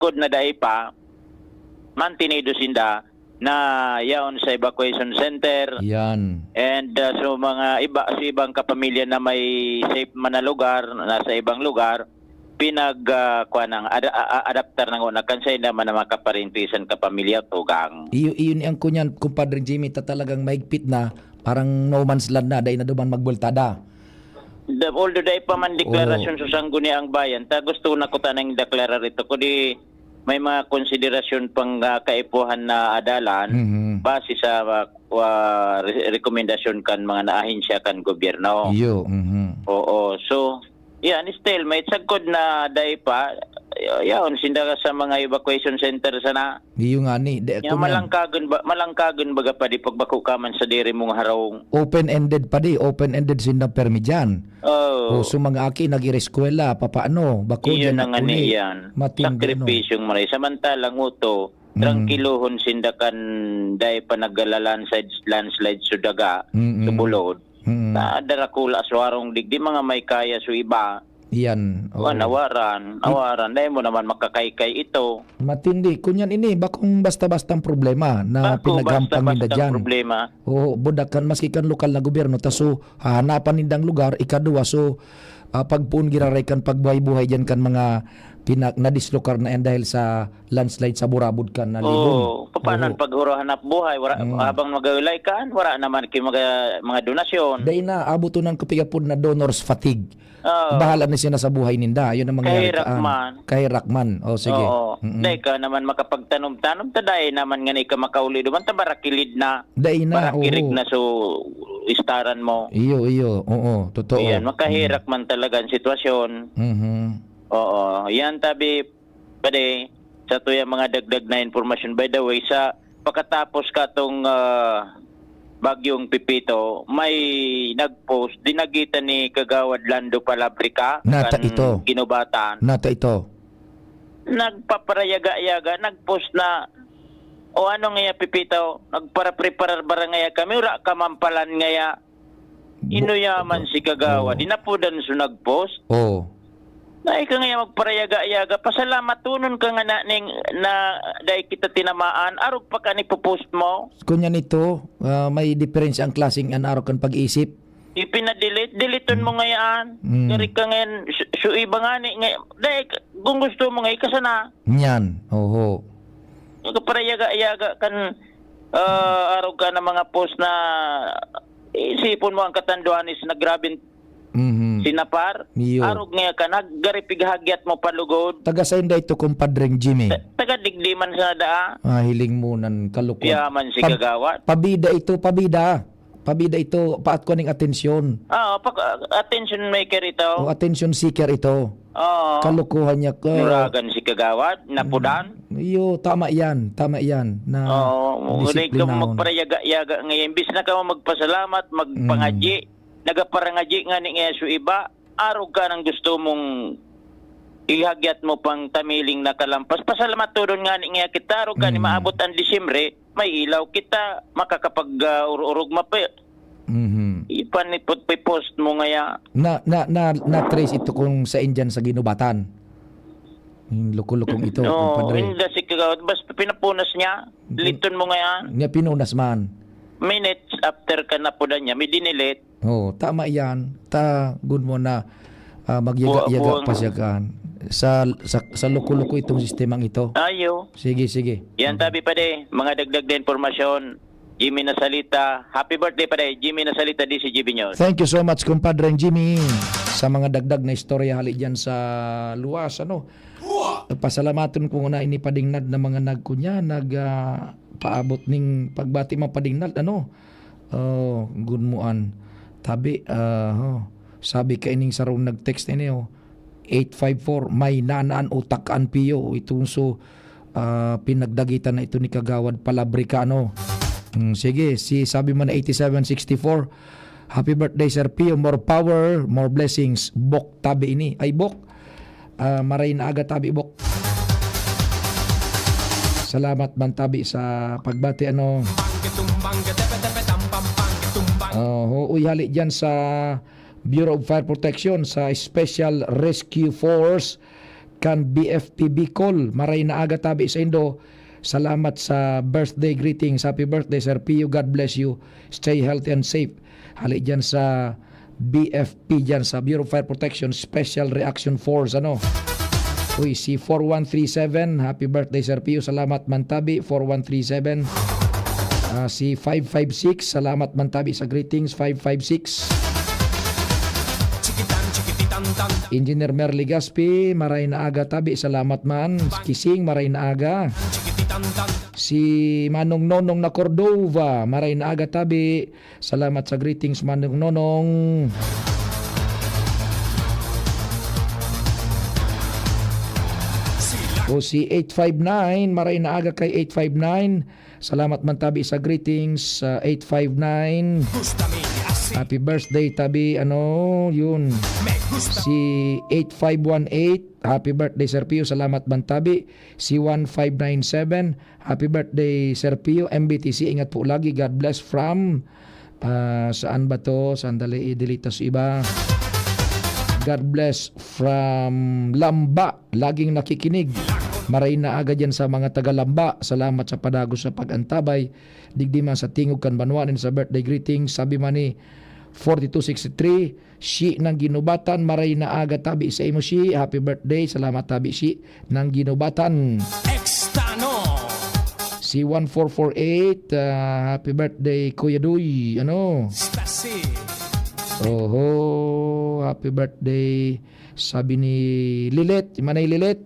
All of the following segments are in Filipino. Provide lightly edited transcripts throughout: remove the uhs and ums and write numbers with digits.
kod na dahi pa, mantinido sinda na yaon sa evacuation center. Yan. And so mga iba sa ibang kapamilya na may safe man na lugar, nasa ibang lugar, kuha ng adapter ng una kansay naman na makaparintisan kapamilya tugang. Iyon ang kunyan, kumpadre Jimmy, ta talagang mahigpit na, parang no man's land na, dahil na duman magbultada. Although dahil pa man deklarasyon sa sangguni ang bayan, ta gusto na ko tanang deklarar ito, kundi may mga konsiderasyon pang kaipuhan na adalan base sa rekomendasyon kan mga naahensya kan gobyerno. Iyo. Oo. So, yan, still, may sagkod na dahi pa, yaon, sinda ka sa mga evacuation center sana. Iyo nga ni. Malangkagon baga pa di pagbako ka man sa diri mong haraong. Open-ended pa di. Open-ended sinda permi dyan. Oh. So mga aki nag-ireskwela, papaano? Bako Iyon dyan na nga ni yan. Sakripisyong maray. Samantalang uto, trangkilohon sinda kan dahi pa landslide sudaga, subulod. Na darakula aswarong digdi mga may kaya so iba. Yan. Awaran. Dahil mo naman makakaykay ito. Matindi. Kunyan ini, bakong basta-bastang problema na pinagampang nila dyan. Problema. Oo, budakan maski kan lokal na gobyerno. Taso, hahanapan nindang lugar, ikadua. So, pagpuon giraray kan pagbuhay-buhay dyan kan mga nadislokar na yan dahil sa landslide sa Burabud kan na libon. Paano pag hanap buhay, habang mag-ulay kan, wala naman kayo mga donasyon. Dahil na, abuto ng kapigapod na donors fatigue. Bahala na siya na sa buhay ninda. Yun ang mangyayari Kahirap-man. O, sige. Dahil ka naman makapagtanom-tanom, taday naman nga ka makauli duman, tabarakilid na. Dahil na, barakirig na so istaran mo. Iyo. Oo, totoo. Yan, makahirap man talaga ang sitwasyon. Oo, yan tabi pade sa tuya mga dagdag na informasyon. By the way, sa pagkatapos katong bagyong Pipito, may nagpost dinagitan ni Kagawad Lando Palabrica Nata ito. Ginubatan. Nata ito. Nagpaparayaga-yaga, nagpost na ano ngaya Pipito, nagpara-preparar bara ngaya kami, ura kamampalan ngaya. Inuyaman si Kagawad. Dinapudan so nagpost. Na ika nga magparayaga-yaga, pasalamat tunon ka nga na dahil kita tinamaan, arog pa ka ni post mo. Kunya nito, may difference ang klaseng anaro kan pag-isip. Deleton mo ngayon. Dari ka ngayon, iba nga ni, dahil kung gusto mo ngayon, kasana. Yan, oho. Magparayaga-yaga kan, arog ka ng mga post na, isipon mo ang katanduan is na grabing sinapar, arog nga ka, naggaripighagyan mo palugod. Taga-sayin da ito, kumpadreng Jimmy. Taga-digdiman sa daa. Hiling mo ng kalukuan. Yaman si Kagawad. Pabida ito. Paat ko ning atensyon. Attention maker ito. Attention seeker ito. Kalukuhan niya. Nuragan si Kagawad, napudan. Iyo, tama yan. Ulit ka magparayaga-yaga ngayon. Imbis na ka magpasalamat, magpangadyi. Nagaparangadyi nga ni Yesu iba, arog ka ng gusto mong ihagyat mo pang tamiling na kalampas. Pasalamat tudon nga ni kita, arog ka ni maabot ang Disyembre, may ilaw kita, makakapag-urog mapi. Ipanipot post mo ngaya. Na-trace ito kung sa Indian sa Ginubatan. Yung lukulukong ito. Hindi si Kagawad, basta pinapunas niya, liton mo ngayon. Nga pinunas man. Minutes after ka na po niya, may dinilit. Tama yan. Good mo na magyaga-yaga pa siya kan. Sa loko-loko itong sistemang ito. Ayo. Sige. Yan tabi pa de, mga dagdag na informasyon. Jimmy Nasalita. Happy birthday pa de, Jimmy Nasalita di si GB News. Thank you so much, kumpadreng Jimmy. Sa mga dagdag na istorya hali dyan sa luwas. Pasalamaton ko na inipadingnad na mga nagkunya, paabot ning pagbati mapadingnad. Good moan. Tabi, sabi ka ining sarong nag-text na niyo, 854, may nanaan utakan piyo. Itong pinagdagitan na ito ni Kagawad Palabrica. Sige, sabi mo na 8764, happy birthday Sir Pio, more power, more blessings. Bok tabi ini. Ay Bok, maray na aga tabi Bok. Salamat man tabi sa pagbati hali dyan sa Bureau of Fire Protection, sa Special Rescue Force kan BFP Bicol, maray na aga tabi sa Indo. Salamat sa birthday greetings. Happy birthday, Sir Pio. God bless you. Stay healthy and safe. Hali dyan sa BFP dyan sa Bureau of Fire Protection Special Reaction Force. Uy, si 4137. Happy birthday, Sir Pio. Salamat Mantabi. 4137. Si 556. Salamat Mantabi sa greetings. 556. Engineer Merly Gaspi, maray na aga tabi, salamat man. Kising, maray na aga. Si Manong Nonong na Cordova, maray na aga tabi, salamat sa greetings Manong Nonong. O si 859, maray na aga kay 859, salamat man tabi sa greetings 859. Happy birthday tabi, yun. Si 8518, happy birthday Sir Pio, salamat Bantabi. Si 1597, happy birthday Sir Pio, MBTC, ingat po lagi, God bless from, saan ba to? Sandali, i-delete sa iba. God bless from Lamba, laging nakikinig. Maray na aga dyan sa mga taga-Lamba, salamat sa padagos sa pag-antabay. Digdi man sa tingog kan banwanin sa birthday greetings, sabi man ni 4263, si ng ginubatan, maray na aga tabi sa imo si, happy birthday, salamat tabi si ng ginubatan. Extano. Si 1448, happy birthday Kuya Duy, Stasi. Happy birthday, sabi ni Lilet, manay Lilet,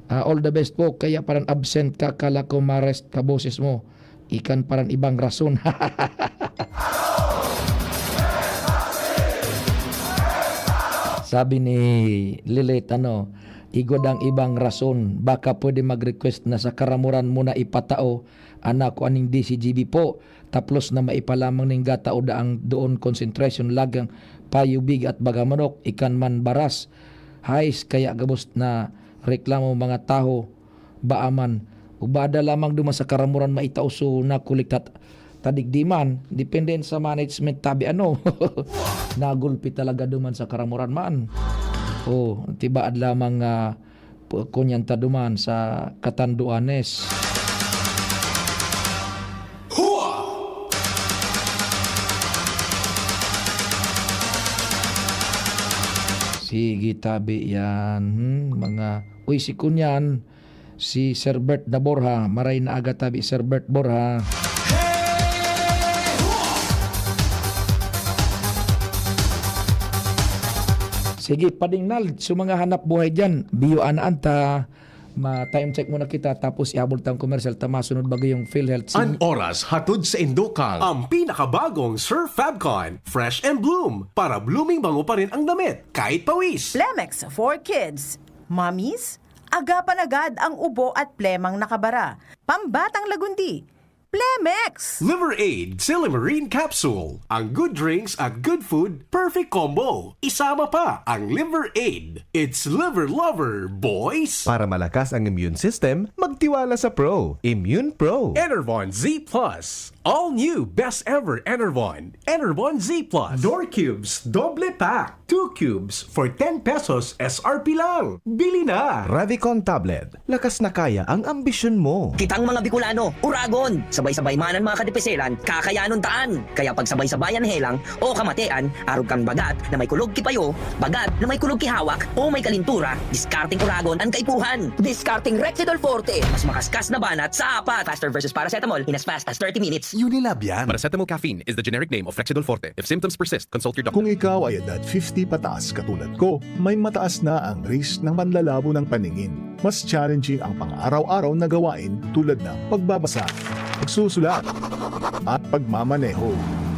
all the best po, kaya parang absent ka, kala ko marest ka boses mo, ikan parang ibang rason. Sabi ni Lilit, igod ang ibang rason. Baka pwede mag-request na sa karamuran mo na ipatao, anak ko aning DCGB po. Tapos na maipalamang ning gatao daang doon concentration lagang payubig at bagamanok, ikan man baras. Hais, kaya gabos na reklamo mga taho, baaman. Ubada lamang duman sa karamuran maitauso na kuliktat tadigdiman, depende sa management tabi nagulpi talaga duman sa karamuran man. Tibaad lamang kunyanta duman sa katanduanes. Sige tabi yan. Mga, si kunyan, si Sir Bert na Borja, maray na aga tabi Sir Bert Borja. Sige, padingnal, sa mga hanap buhay dyan, biyuan anta, time check muna kita, tapos ihabol tayong commercial, masunod bago yung PhilHealth. An oras hatod sa Indokang, ang pinakabagong Sir Fabcon, Fresh and Bloom, para blooming bango pa rin ang damit, kahit pawis. Plemex for kids. Mommies, agapan agad ang ubo at plemang nakabara. Pambatang lagundi. Plemex! Liver Aid Silimarine Capsule. Ang good drinks at good food, perfect combo. Isama pa ang Liver Aid. It's liver lover, boys! Para malakas ang immune system, magtiwala sa Pro. Immune Pro. Enervon Z+. All new best ever Enervon. Enervon Z+. Door Cubes, doble pack. 2 cubes for 10 pesos SRP lang. Bili na! Ravicon Tablet. Lakas na kaya ang ambisyon mo. Kitang mga Bicolano, Uragon, sabay-sabay manan mga kadipeselan, kakayanon taan. Kaya pag sabay-sabayan helang o kamatean, arog kang bagat na may kulog kipayo, bagat na may kulog kihawak o may kalintura, discarding Uragon ang kaipuhan. Discarding Rexidol Forte, mas makaskas na banat sa apat. Faster versus paracetamol in as fast as 30 minutes. Unilab yan. Paracetamol caffeine is the generic name of Rexidol Forte. If symptoms persist, consult your doctor. Kung ikaw ay edad 50 pataas katulad ko, may mataas na ang risk ng manlalabo ng paningin. Mas challenging ang pang-araw-araw na gawain tulad ng pagbabasa, pagsusulat, at pagmamaneho.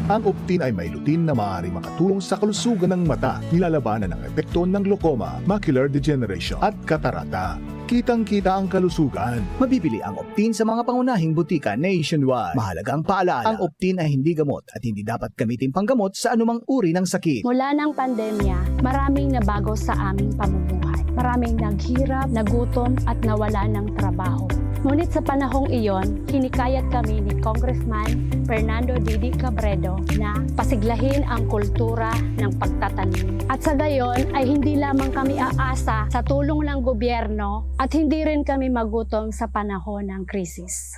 Ang Optin ay may lutin na maaari makatulong sa kalusugan ng mata, nilalabanan ang epekto ng glaucoma, macular degeneration at katarata. Kitang-kita ang kalusugan. Mabibili ang Optin sa mga pangunahing butika nationwide. Mahalaga ang paalala, ang Optin ay hindi gamot at hindi dapat gamitin panggamot sa anumang uri ng sakit. Mula ng pandemya, maraming nabago sa aming pamumuhay. Maraming naghirap, nagutom at nawala ng trabaho. Ngunit sa panahong iyon, hinikayat kami ni Congressman Fernando Didi Cabredo na pasiglahin ang kultura ng pagtatanim. At sa gayon ay hindi lamang kami aasa sa tulong ng gobyerno at hindi rin kami magutom sa panahon ng krisis.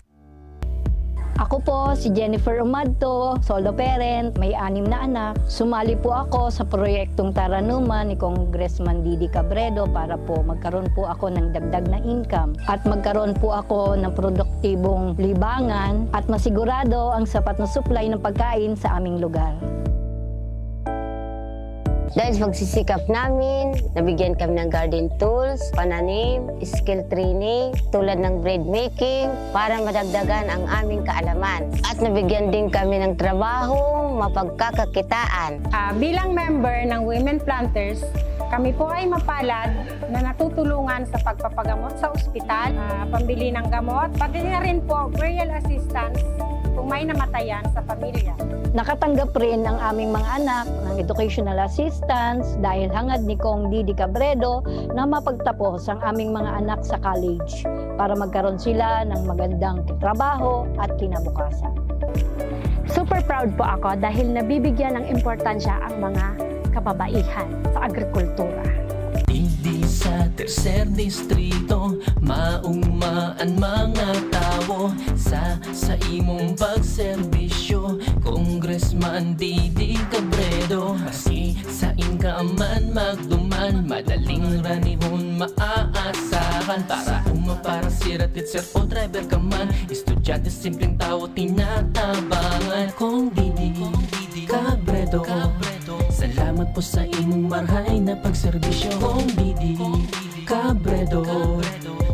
Ako po si Jennifer Umadto, solo parent, may 6 na anak. Sumali po ako sa proyektong Taranuman ni Congressman Didi Cabredo para po magkaroon po ako ng dagdag na income at magkaroon po ako ng produktibong libangan at masigurado ang sapat na supply ng pagkain sa aming lugar. Dahil sa pagsisikap namin, nabigyan kami ng garden tools, pananim, skill training, tulad ng bread making, para madagdagan ang aming kaalaman. At nabigyan din kami ng trabaho, mapagkakakitaan. Bilang member ng Women Planters, kami po ay mapalad na natutulungan sa pagpapagamot sa ospital, pambili ng gamot, pati na rin po burial assistance kung may namatayan sa pamilya. Nakatanggap rin ang aming mga anak ng educational assistance dahil hangad ni Kong Didi Cabredo na mapagtapos ang aming mga anak sa college para magkaroon sila ng magandang trabaho at kinabukasan. Super proud po ako dahil nabibigyan ng importansya ang mga kababaihan sa agrikultura. Hindi sa tercer distrito, maugmaan mga tao sa imong pagserbisyo, Congressman Didi Cabredo. Kasi sa inkaman magduman, madaling ranihon maaasahan. Para para siratit sir o driver ka man, estudyante simpleng tao tinatabangan. Kung Didi Cabredo, salamat po sa imong marhay na pagserbisyo. Kung Didi Cabredo,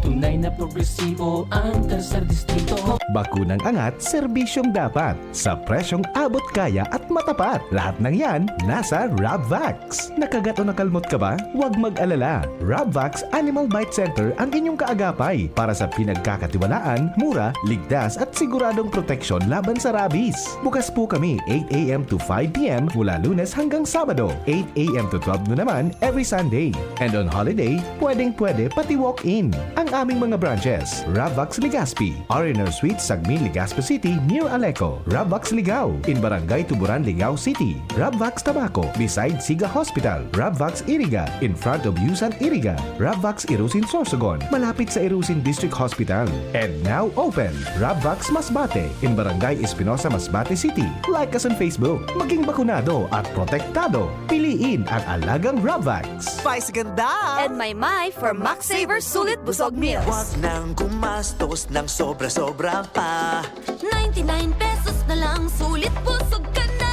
tunay na progresibo ang tercer distrito. Bakunang angat, serbisyong dapat. Sa presyong abot kaya at matapat. Lahat ng yan, nasa Rabvax. Nakagat o nakalmot ka ba? Huwag mag-alala. Rabvax Animal Bite Center ang inyong kaagapay para sa pinagkakatiwalaan, mura, ligtas at siguradong proteksyon laban sa rabies. Bukas po kami 8 a.m. to 5 p.m. mula Lunes hanggang Sabado, 8 a.m. to 12 noon naman every Sunday. And on holiday, pwede pati walk-in. Ang aming mga branches, Rabvax Legazpi, R&R Suite Sagmin, Legazpi City near Aleco, Rabvax Ligao in Barangay Tuburan, Ligao City, Rabvax Tabaco beside Siga Hospital, Rabvax Iriga in front of Yusan Iriga, Rabvax Irusin Sorsogon malapit sa Irusin District Hospital, and now open Rabvax Masbate in Barangay Espinosa, Masbate City. Like us on Facebook, maging bakunado at protektado. Piliin ang alagang Rabvax. Vice ganda! And my for Max Saver Sulit Busog Meals. Huwag nang gumastos ng sobra-sobra pa. 99 pesos na lang, sulit busog ka na.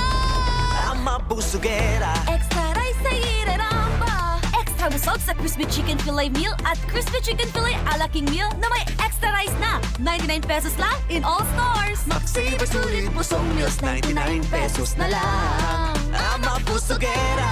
Ang mabusugera. Extra rice sa ireramba. Extra busog sa Crispy Chicken Filet Meal at Crispy Chicken Filet Ala King Meal na may extra rice na. 99 pesos lang in all stores. Max Saver Sulit Busog Meals, 99 pesos na lang. Ang mabusugera.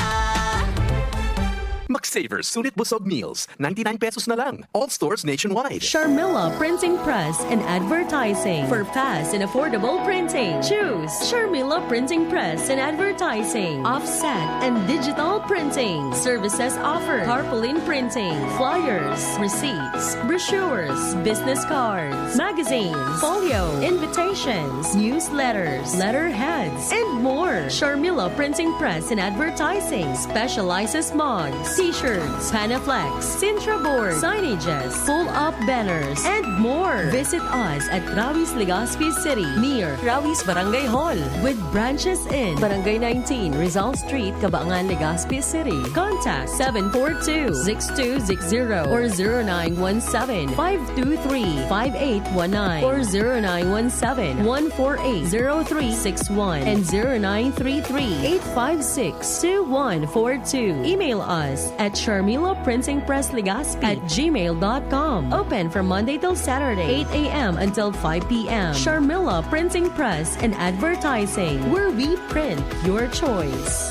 Max Savers Sulit Busog Meals, 99 pesos na lang. All stores nationwide. Sharmila Printing Press and Advertising. For fast and affordable printing, choose Sharmila Printing Press and Advertising. Offset and digital printing. Services offered: tarpaulin printing, flyers, receipts, brochures, business cards, magazines, folio, invitations, newsletters, letterheads, and more. Sharmila Printing Press and Advertising specializes mugs, t-shirts, Panaflex, Sintra board, signages, pull-up banners, and more. Visit us at Rawis, Legazpi City, near Rawis Barangay Hall, with branches in Barangay 19, Rizal Street, Cabangan, Legazpi City. Contact 742-6260 or 0917-523-5819 or 0917-148-0361 and 0933-856-2142. Email us at sharmilaprintingpresslegazpi@gmail.com. Open from Monday till Saturday, 8 a.m. until 5 p.m. Sharmila Printing Press and Advertising, where we print your choice.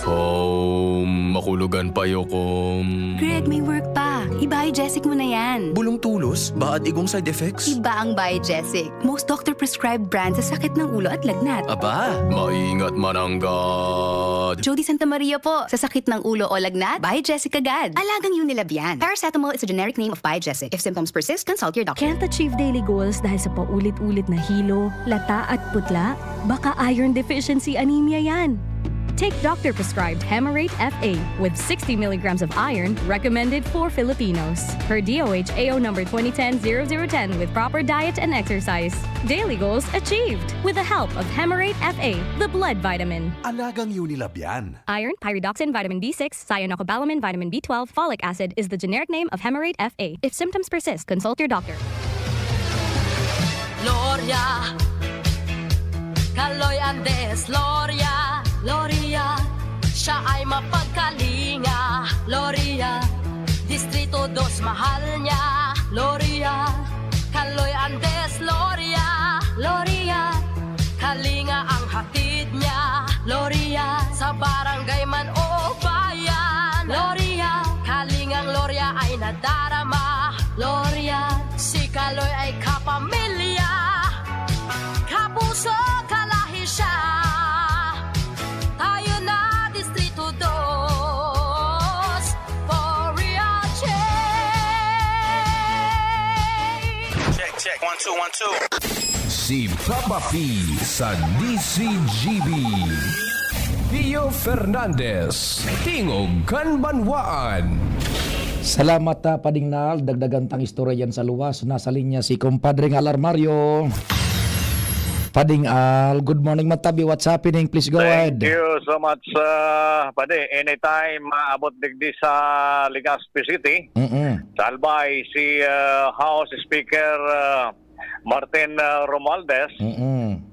Makulugan pa yokom. Greg, may work pa. I-Biogesic mo na yan. Bulong tulos? Baad igong side effects? Iba ang Biogesic. Most doctor-prescribed brand sa sakit ng ulo at lagnat. Aba, maingat mananggad. Jody Santa Maria po. Sa sakit ng ulo o lagnat, Biogesic agad. agad. Alagang Unilab yan. Paracetamol is a generic name of Biogesic. If symptoms persist, consult your doctor. Can't achieve daily goals dahil sa paulit-ulit na hilo, lata at putla? Baka iron deficiency anemia yan. Take doctor-prescribed Hemarate FA with 60 milligrams of iron recommended for Filipinos. Per DOH AO number 2010-0010 with proper diet and exercise. Daily goals achieved with the help of Hemarate FA, the blood vitamin. Alagang Unilab yan. Iron, pyridoxine, vitamin B6, cyanocobalamin, vitamin B12, folic acid is the generic name of Hemarate FA. If symptoms persist, consult your doctor. Gloria, Kaloy Andes, Gloria, Gloria, siya ay mapagkalinga, Gloria, Distrito 2 mahal niya, Gloria, Kaloy Andes, Gloria, Gloria, kalinga ang hatid niya, Gloria, sa barangay man o bayan, Gloria, kalingang Gloria ay nadarama, Gloria, si Kaloy ay kapamilya, kapuso kalahi siya. Tayo na Distrito 2 for real change. Check, 1, 2, 1, 2. Si Papa P sa DCGB. Pio Fernandez, Tingog Kanbanwaan. Salamat Padingnal, dagdagan tang istorya yan sa luwas. Nasa linya si Compadre Alarmario. Padingal, good morning Matabi, what's happening? Please go ahead. Thank you so much, Pade. Anytime maabot digdi sa Legazpi City, sa Albay, si House Speaker Martin Romualdez,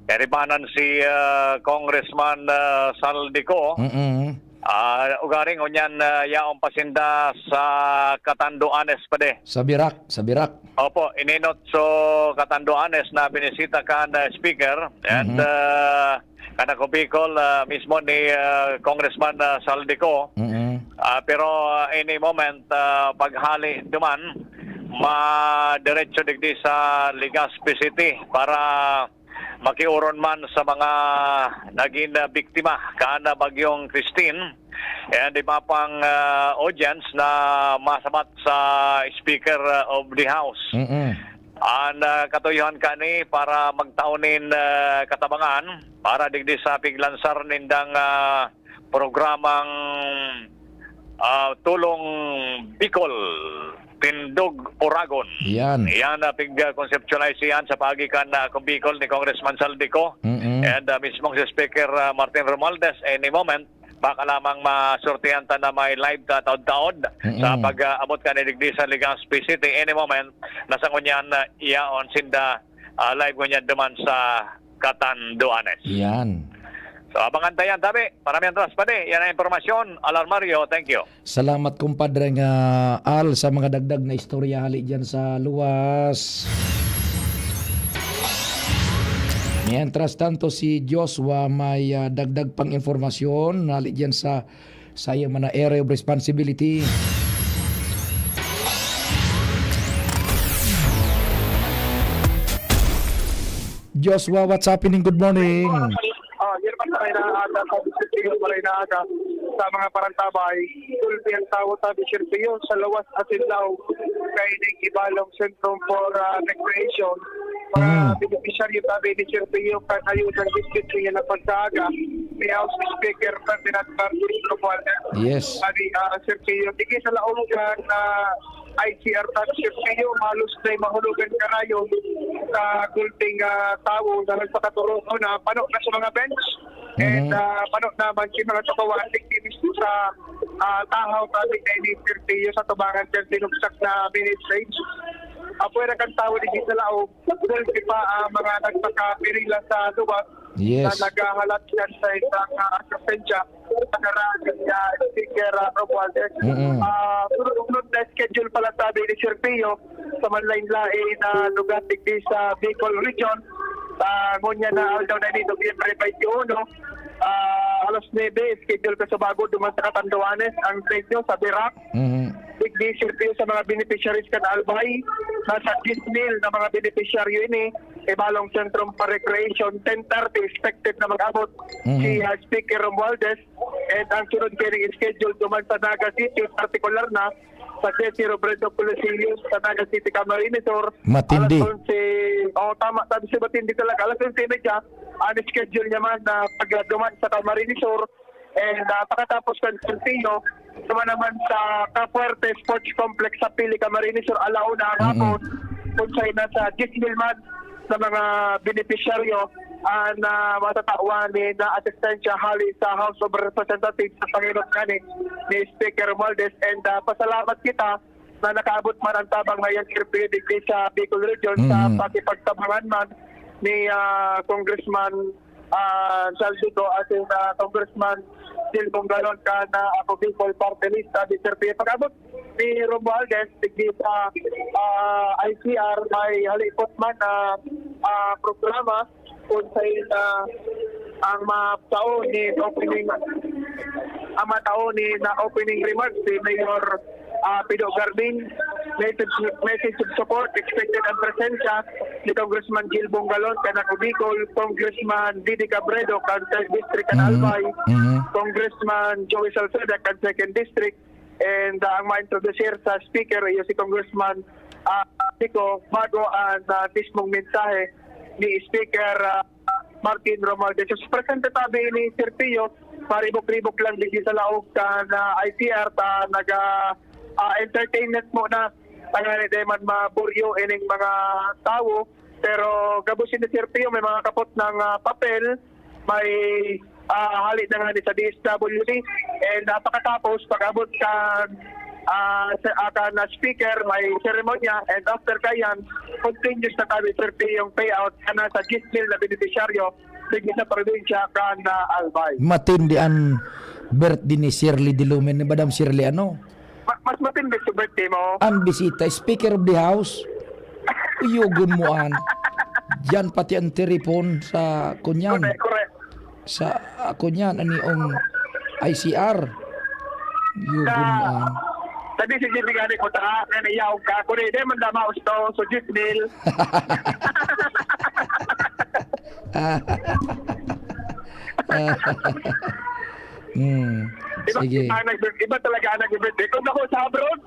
karibanan si Congressman Saldico, ugaring unyan yaong pasinda sa Catanduanes Pade. Sa Birak. Opo, ininot so Catanduanes na binisita kan speaker and kana ko Bicol mismo ni Congressman Saldico. Pero any moment paghali duman ma-diretso digdi sa Legazpi City para makiuron man sa mga naging biktima kana bagyong Christine and iba pang audience na masabat sa Speaker of the House. Ang katuyuhan kani para magtaunin katabangan para digdi sa piglansar nindang programang Tulong Bicol Tindog Oragon. Yan pig-conceptualize yan sa pagikan na Bicol ni Congressman Saldico and mismong si Speaker Martin Romualdez. Any moment baka lamang masortihan ta na may live taod-taod sa pag-abot ka ni digdi sa Legazpi City. Any moment nasa ngunyan iyaon sinda live ngunyan duman sa Catanduanes. Yan. So abangan tayo tabi. Maraming atras Pade. Yan ang impormasyon. Alarmario, thank you. Salamat Compadre Al sa mga dagdag na istorya hali dyan sa luwas. Mientras tanto si Joshua may dagdag pang informasyon hali dyan sa iyo man na area of responsibility. Joshua, what's happening? Good morning. Yan pa tayo na aga sa Bisirtiyo, paray na aga sa mga parantabay. Tulpi ang tawag sa Bisirtiyo sa lawas at Inlaw kay ng Ibalong Centrum for Recreation. Mga beneficiaryo tabi ni Bisirtiyo kan ayudan district niya na pagkaaga. May House Speaker Ferdinand Martin Romualdez. Yes. Sabi Bisirtiyo, tigil sa laong na ICR Bisirtiyo, malos na mahulugan karayo sa kulting tao na nagpakaturo na panok na sa mga bench and panok naman si mga tukawatik dinis sa tahaw tabi na ini sa tubangan dyan sinugsak na minute range. Pwede kang tao din sa laog dahil pa mga nagpakapirila sa luwas na naghahalat yan sa isang kasensya sa karagad niya Speaker Romualdez. Sunod na schedule pala sabi ni Sirpio sa manlain-lain na lugar digdi sa Bicol Region. Ngunya na aldaw na dito Nobyembre 21. Alas 9, schedule ka sa bago duman sa Catanduanes ang train nyo sa Birak. Digdi Sirpio sa mga beneficiaries kan Albay. Nasa 10,000 na mga beneficiaryo ini. Ibalong Centrum for Recreation 10:30 expected na mag-abot si Speaker Romualdez And ang sunod kayo schedule duman sa Naga City, particular na sa Jesse Robredo Coliseum sa Naga City, Camarines Sur. Matindi. Alas 11, tama, sabi si Matindi talaga. Alas 11:30, ang schedule niya man na pagduman sa Camarines Sur. And pagkatapos ng Santino, naman naman sa Capuerte Sports Complex sa Pili, Camarines Sur, alauna ang hapon. Kung sa'yo na sa 10,000 sa mga beneficiaryo na matatawan ni na asistensya hali sa House of Representatives sa Panginoon ni Speaker Romualdez. And pasalamat kita na nakaabot man ang tabang ngayon digdi sa Bicol Region sa pakipagtabangan man ni Congressman Saldico at Congressman Gil Bongalon ka na ako Bicol Party List di Sirpio. Pag-abot ni Romualdez digdi sa ICR may halipot man na programa kung sa'yo na ang matao ni opening remarks si Mayor Pido Garbin, message of support expected ang presensya ni Congressman Gil Bongalon kanang Bicol, Congressman Didi Cabredo kan 3rd District kan Albay, Congressman Joey Salceda kan 2nd District, and ang ma-introduce sa speaker ay si Congressman Nico bago ang mismong mensahe ni Speaker Martin Romualdez. So, presente tabi ni Sirpio, maribok-ribok lang din sa laog na ICR ta naga-entertainment mo na tangani di man maburyo ining mga tao. Pero gabusin ni Sirpio, may mga kapot ng papel, may halit na nga ni sa DSWD, and pagkatapos pag-abot na speaker, may seremonya, and after kayan, continuous na tabi yung payout na sa 10,000 na beneficiaryo sige sa probinsya kan Albay. Matindi ang birthday ni Shirley Dilumen ni Madam Shirley Mas matindi sa birthday mo. Ang bisita, Speaker of the House. Uyugon mo an. Diyan pati ang telefon sa kunyan. Correct. Sa kunyan, aniong ICR. Uyugon mo an. Sabi si Jimmy gani ko ta, nanayaw ka. Kung hindi man dama usto, so Jimmy. Sige. Iba talaga ang nag-birthday. Kung ako sa abroad,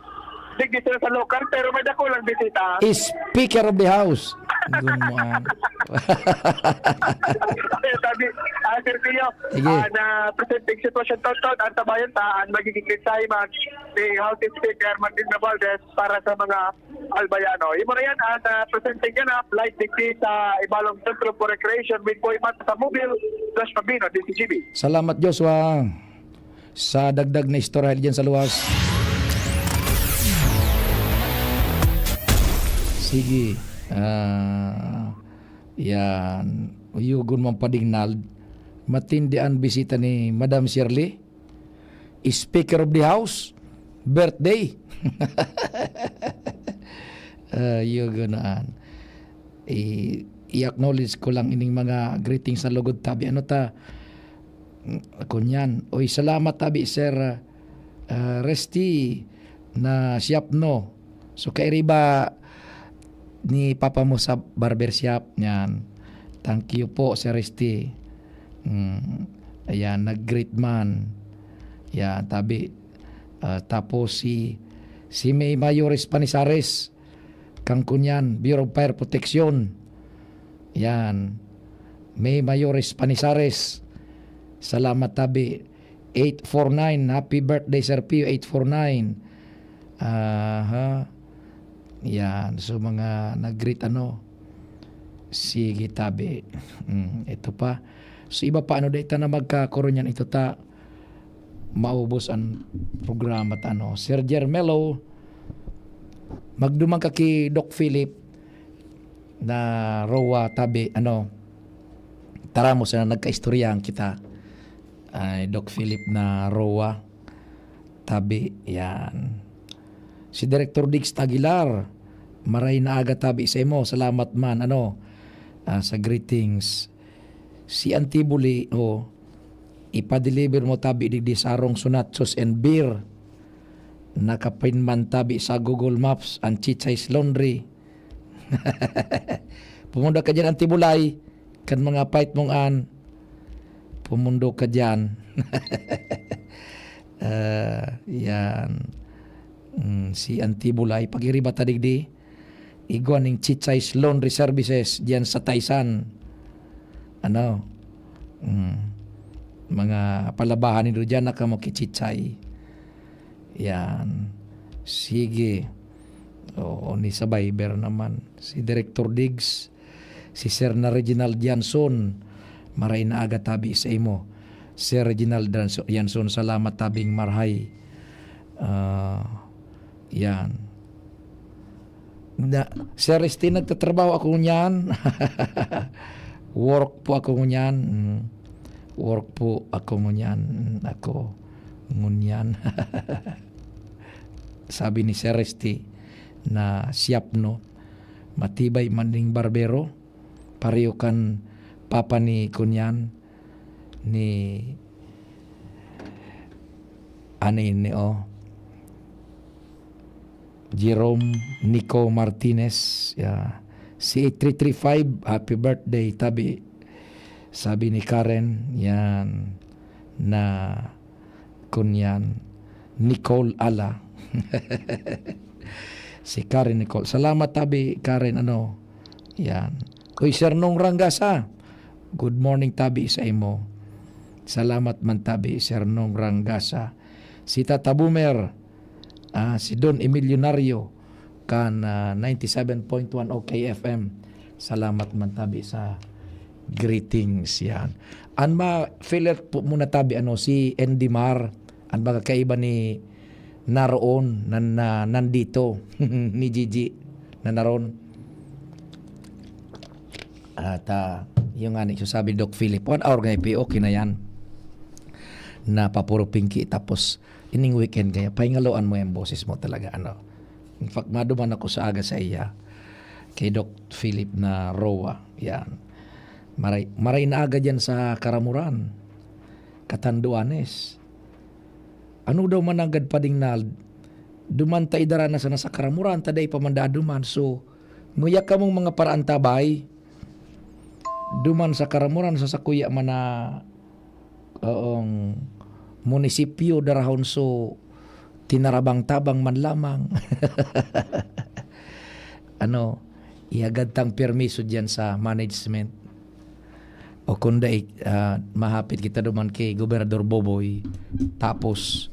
digdi sila sa local, pero may dako lang bisita. Speaker of the House. Gumuan. Sabi, Sirpio, na presenting sitwasyon toton, ang tabayan taan, magiging kinsay man ni House Speaker Martin Romualdez para sa mga Albayano. Imo na yan, presenting ka na, light digdi sa Ibalong Centro for Recreation, midpoint mat sa Mobile, Pabino, DCGB. Salamat, Joshua, sa dagdag na istorya dyan sa luwas. Sige. Yan. Uyugon mong padignal. Matindi ang bisita ni Madam Shirley. Speaker of the House. Birthday. Uyugonaan. I-acknowledge ko lang ining mga greetings sa lugod tabi. Ano ta? Kunyan. Oy, salamat tabi, Sir Resti na siyapno. So, kay riba ni papa mo sa barbershop niyan. Thank you po, Sir Resti. Ayan, nag-greet man. Yan, tabi. Tapos si May Mayores Panisares, kang kunyan, Bureau of Fire Protection. Yan. May Mayores Panisares. Salamat tabi. 849, happy birthday Sir Pio, 849. Yan, so mga nag-greet sige tabi. Ito pa. So iba pa dito na magkakaroon yan, ito ta maubos ang programa Sir Jermelo, magdumang ka kay Doc Philip na Rowa tabi, tara mo sa nagkaistoryahan kita. Doc Philip na Rowa tabi, yan. Si Director Diggs Aguilar, maray na aga tabi sa imo. Salamat man sa greetings. Si Antibuli, ipa-deliver mo tabi digdi sa arong sunatsos and beer. Nakapin man tabi sa Google Maps ang Chichay's Laundry. Pumunta ka dyan Antibulay, kan mga fight mong Pumundo ka dyan. Yan. Si Antibulay, pag-iriba tadigdi, igwan ng Chichay's Laundry Services dyan sa Taysan. Ano? Mga palabahan nito dyan na kamo kichichay. Yan. Sige. O ni sa Viber naman. Si Director Diggs, si Sir na Reginald Janson, maray na aga tabi sa imo. Sir Reginald Janson, salamat tabing marhay. Yan. Sir Esti, nagtatrabaho ako niyan. Work po ako niyan. Work po ako niyan. Ako ngunyan. Sabi ni Sir Esti na siyap no, matibay maning barbero, pareho kan papa ni kunyan ni anin ni Jerome Nico Martinez. Si 8335, happy birthday tabi. Sabi ni Karen yan na kunyan Nicole Ala. Si Karen Nicole. Salamat tabi Karen yan. Uy, Sir Nong Rangasa. Good morning tabi sa imo. Salamat man tabi Sir Nong Rangasa. Si Tata Boomer. Si Don Emilionario kan 97.1 OKFM. Salamat man tabi sa greetings yan. Anma filet po muna tabi si Andy Mar. An baga kaiba ni naroon nandito ni Gigi na naroon. At yung ani sabi Doc Philip 1 hour nga okay na yan na papuro pinky tapos ining weekend kaya pahingaloan mo yung boses mo talaga in fact maduman ako sa aga sa iya kay Doc Philip na Roa yan maray na aga dyan sa Karamuran Katanduanes. Ano daw managad pa ding na duman ta idara na sa nasa Karamuran taday pamanda duman so nguya ka mong mga paraan tabay duman sa Karamuran sa sakuya man na munisipyo darahon so tinarabang tabang man lamang. Iagad tang permiso diyan sa management o kunda mahapit kita duman kay Gobernador Boboy tapos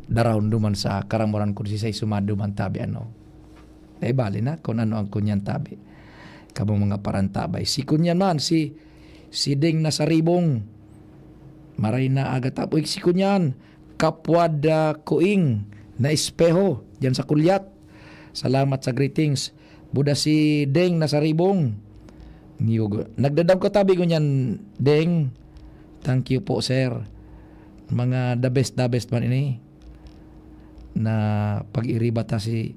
darahon duman sa Karamuran kung si say sumado man tabi ay bali na kung ano ang kunyan tabi kabong mga parantabay si kunyan man si Ding Nasaribong maray na aga tapo si kunyan kapwad kuing na espeho diyan sa Kulyat. Salamat sa greetings buda si Ding Nasaribong nagdadam ko tabi ko niyan Ding, thank you po sir, mga the best man ini na pag-iriba ta si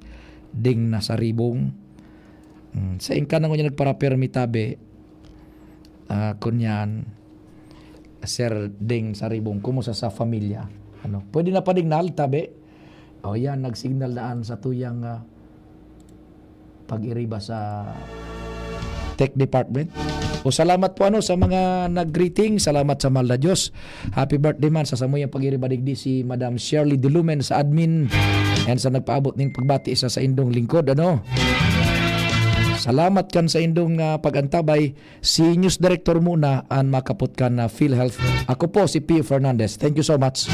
Ding Nasaribong. Sa ingka na ko niya nagpara-permi tabi kunyan Sir Ding Saribong, kumusta sa familia? Pwede na padignal tabi. Yan, nagsignal daan sa tuyang pag-iriba sa Tech Department. Salamat po sa mga nag-greeting. Salamat sa mahal na Diyos. Happy birthday man sa samuyang pag-iriba digdi si Madam Shirley Dulumen sa admin and sa nagpaabot ng pagbati isa sa indong lingkod. Salamat kan sa indong pagantabay. Si News Director muna ang makapot kan na PhilHealth. Ako po si P. Fernandez. Thank you so much.